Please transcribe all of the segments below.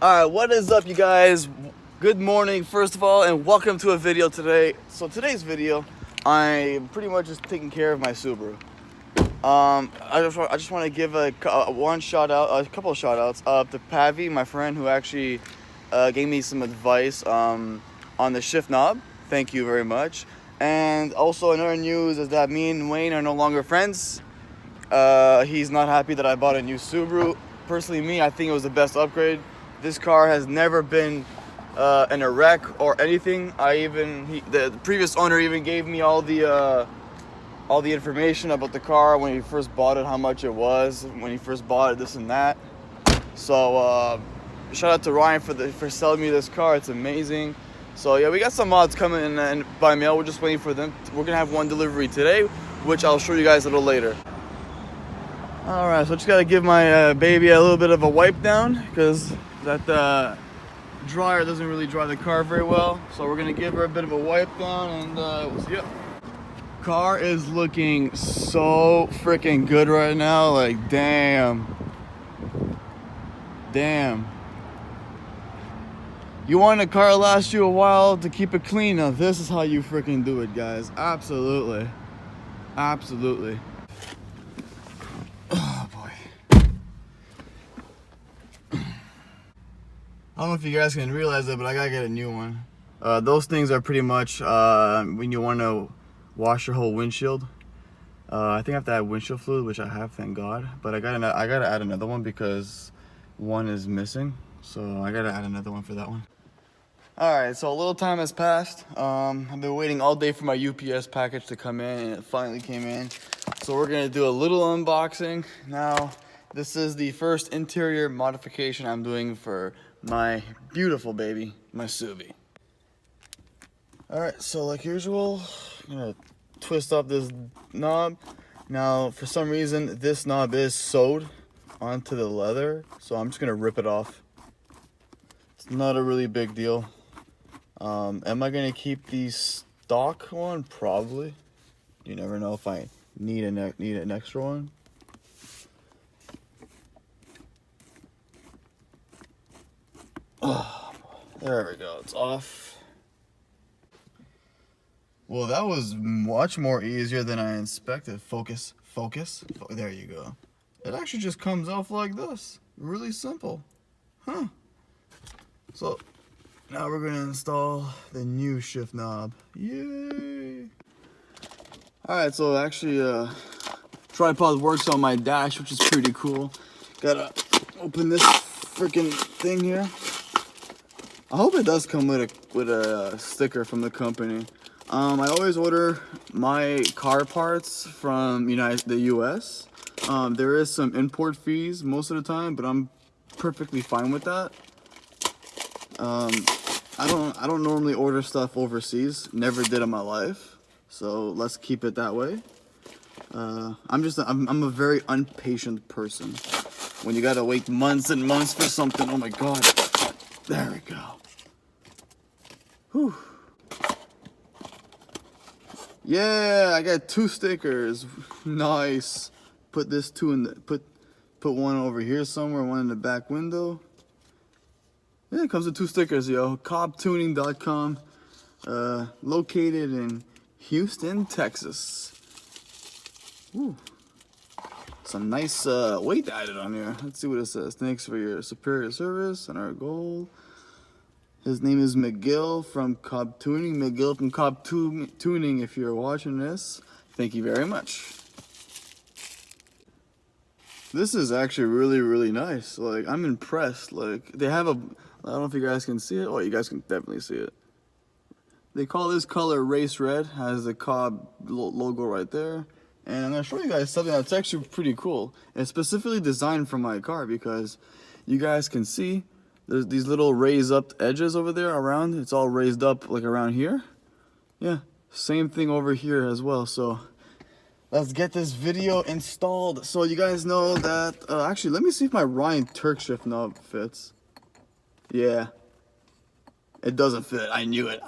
Alright, what is up, you guys? Good morning, first of all, and welcome to a video today. So today's video, I'm pretty much just taking care of my Subaru. I just want to give a couple of shout outs up to Pavi, my friend, who actually gave me some advice on the shift knob. Thank you very much. And also another news is that me and Wayne are no longer friends. He's not happy that I bought a new Subaru. Personally, me, I think it was the best upgrade. This car has never been in a wreck or anything. The previous owner even gave me all the information about the car when he first bought it, how much it was when he first bought it, this and that. So shout out to Ryan for selling me this car. It's amazing. So yeah, we got some mods coming in and by mail. We're just waiting for them. We're gonna have one delivery today, which I'll show you guys a little later. All right, so I just gotta give my baby a little bit of a wipe down because that dryer doesn't really dry the car very well. So we're gonna give her a bit of a wipe down and we'll see. Car is looking so freaking good right now. Like, damn. You want a car to last you a while to keep it clean? Now this is how you freaking do it, guys. Absolutely. Oh boy. I don't know if you guys can realize it, but I gotta get a new one. Those things are pretty much when you want to wash your whole windshield. I think I have to add windshield fluid, which I have, thank God. But I gotta add another one because one is missing. So I gotta add another one for that one. Alright, so a little time has passed. I've been waiting all day for my UPS package to come in, and it finally came in. So we're gonna do a little unboxing. Now, this is the first interior modification I'm doing for my beautiful baby, my Subi. Alright, so like usual, I'm gonna twist up this knob. Now, for some reason, this knob is sewed onto the leather, so I'm just gonna rip it off. It's not a really big deal. Am I gonna keep the stock one? Probably. You never know if I need an extra one. Oh, there we go. It's off. Well, that was much more easier than I expected. Focus. There you go. It actually just comes off like this. Really simple. Huh. So now we're gonna install the new shift knob. Yay! Alright, so actually tripod works on my dash, which is pretty cool. Gotta open this freaking thing here. I hope it does come with a sticker from the company. I always order my car parts from the US. There is some import fees most of the time, but I'm perfectly fine with that. I don't normally order stuff overseas. Never did in my life. So let's keep it that way. I'm a very impatient person. When you gotta wait months and months for something, oh my God. There we go. Whew. Yeah, I got 2 stickers. Nice. Put this 2 in the put one over here somewhere, one in the back window. Yeah, it comes with 2 stickers, yo. CobbTunning.com. Located in Houston, Texas. Ooh. Some nice weight added on here. Let's see what it says. Thanks for your superior service and our goal. His name is McGill from Cobb Tunning. McGill from Cobb Tuning, if you're watching this, thank you very much. This is actually really, really nice. Like, I'm impressed. Like, they have I don't know if you guys can see it. Oh, you guys can definitely see it. They call this color Race Red. Has the Cobb logo right there. And I'm going to show you guys something that's actually pretty cool. It's specifically designed for my car because you guys can see there's these little raised up edges over there around. It's all raised up like around here. Yeah, same thing over here as well. So let's get this video installed. So you guys know that, actually, let me see if my Ryan Turk shift knob fits. Yeah, it doesn't fit. I knew it.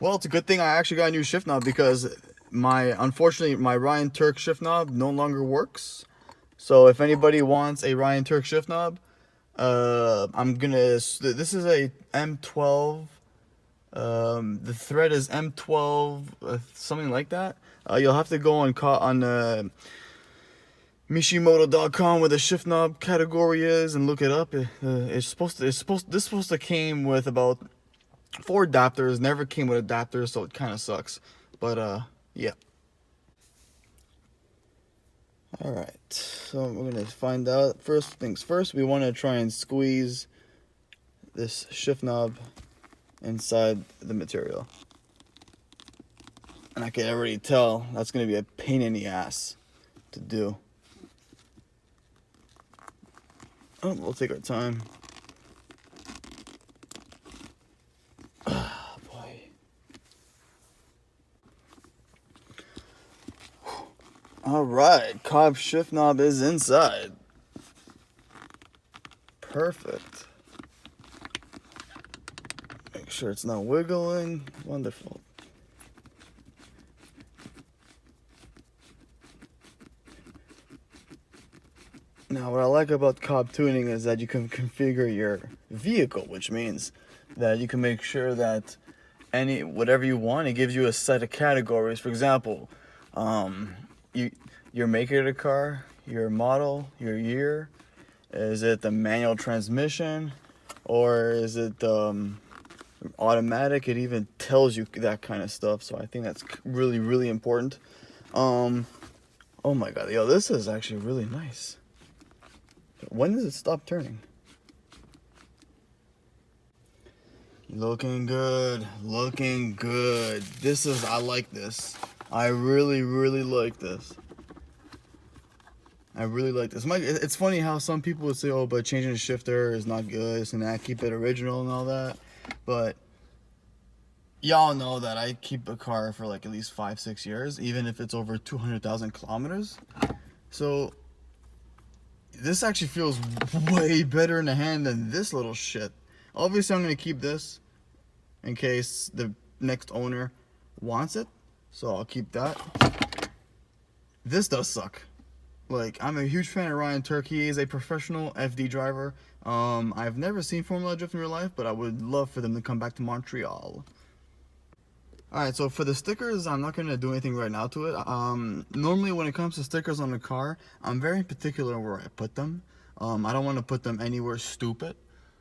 Well, it's a good thing I actually got a new shift knob because unfortunately, my Ryan Turk shift knob no longer works. So if anybody wants a Ryan Turk shift knob, This is a M12. The thread is M12, something like that. You'll have to go on Mishimoto.com where the shift knob category is and look it up. This supposed to came with about 4 adapters. Never came with adapters, so it kind of sucks. But yeah. All right, so we're gonna find out. First things first, we want to try and squeeze this shift knob inside the material. And I can already tell that's gonna be a pain in the ass to do. Oh, we'll take our time. Oh boy. All right, Cobb shift knob is inside. Perfect. Make sure it's not wiggling. Wonderful. Now, what I like about Cobb Tuning is that you can configure your vehicle, which means that you can make sure that whatever you want, it gives you a set of categories. For example, your make of the car, your model, your year. Is it the manual transmission, or is it automatic? It even tells you that kind of stuff. So I think that's really, really important. Oh my God, yo, this is actually really nice. When does it stop turning? Looking good, looking good. I like this. I really, really like this. I really like this. It's funny how some people would say, oh, but changing the shifter is not good, this and that, keep it original and all that. But y'all know that I keep a car for like at least 5-6 years, even if it's over 200,000 kilometers. So this actually feels way better in the hand than this little shit. Obviously, I'm going to keep this in case the next owner wants it. So I'll keep that. This does suck. Like, I'm a huge fan of Ryan Turk. He is a professional FD driver. I've never seen Formula Drift in real life, but I would love for them to come back to Montreal. Alright, so for the stickers, I'm not going to do anything right now to it. Normally when it comes to stickers on the car, I'm very particular where I put them. I don't want to put them anywhere stupid.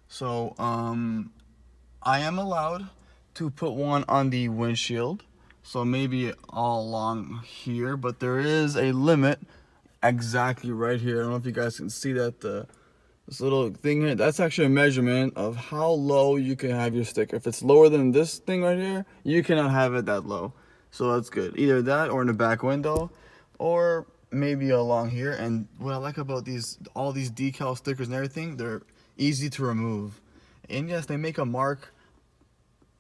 So, I am allowed to put one on the windshield. So maybe all along here, but there is a limit exactly right here. I don't know if you guys can see that, this little thing here, that's actually a measurement of how low you can have your sticker. If it's lower than this thing right here, you cannot have it that low. So that's good. Either that or in the back window, or maybe along here. And what I like about all these decal stickers and everything, they're easy to remove. And yes, they make a mark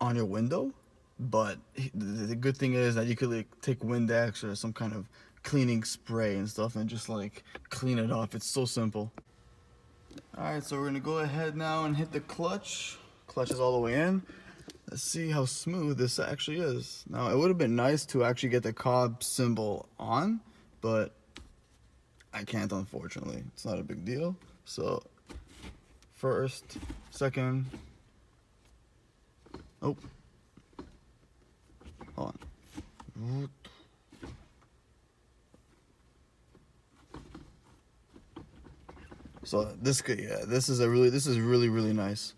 on your window, but the good thing is that you could like take Windex or some kind of cleaning spray and stuff and just like clean it off. It's so simple. Alright, so we're gonna go ahead now and hit the clutch. Clutch is all the way in. Let's see how smooth this actually is. Now, it would have been nice to actually get the Cobb symbol on, but I can't, unfortunately. It's not a big deal. So, first, second. Oh. Hold on. So this is really, really nice.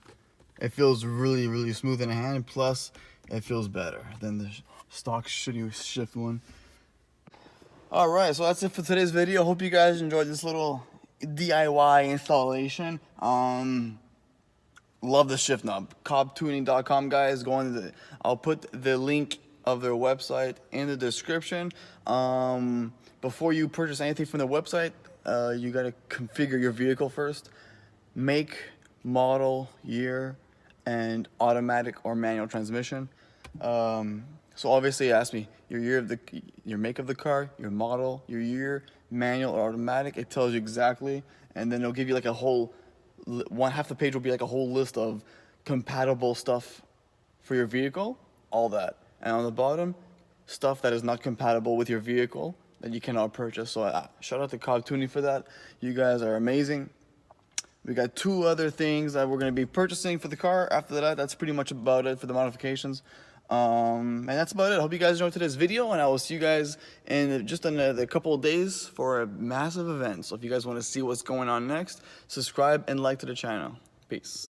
It feels really, really smooth in the hand. Plus, it feels better than the stock shitty shift one. All right, so that's it for today's video. Hope you guys enjoyed this little DIY installation. Love the shift knob. CobbTuning.com, guys. I'll put the link of their website in the description. Before you purchase anything from their website, you gotta configure your vehicle first. Make, model, year, and automatic or manual transmission. So obviously, ask me your make of the car, your model, your year, manual or automatic. It tells you exactly, and then it'll give you like a whole half the page will be like a whole list of compatible stuff for your vehicle, all that, and on the bottom, stuff that is not compatible with your vehicle that you cannot purchase. So shout out to Cobb Tuning for that. You guys are amazing. We got 2 other things that we're going to be purchasing for the car. After that, that's pretty much about it for the modifications. And that's about it. I hope you guys enjoyed today's video, and I will see you guys in just another couple of days for a massive event. So if you guys want to see what's going on next, subscribe and like to the channel. Peace.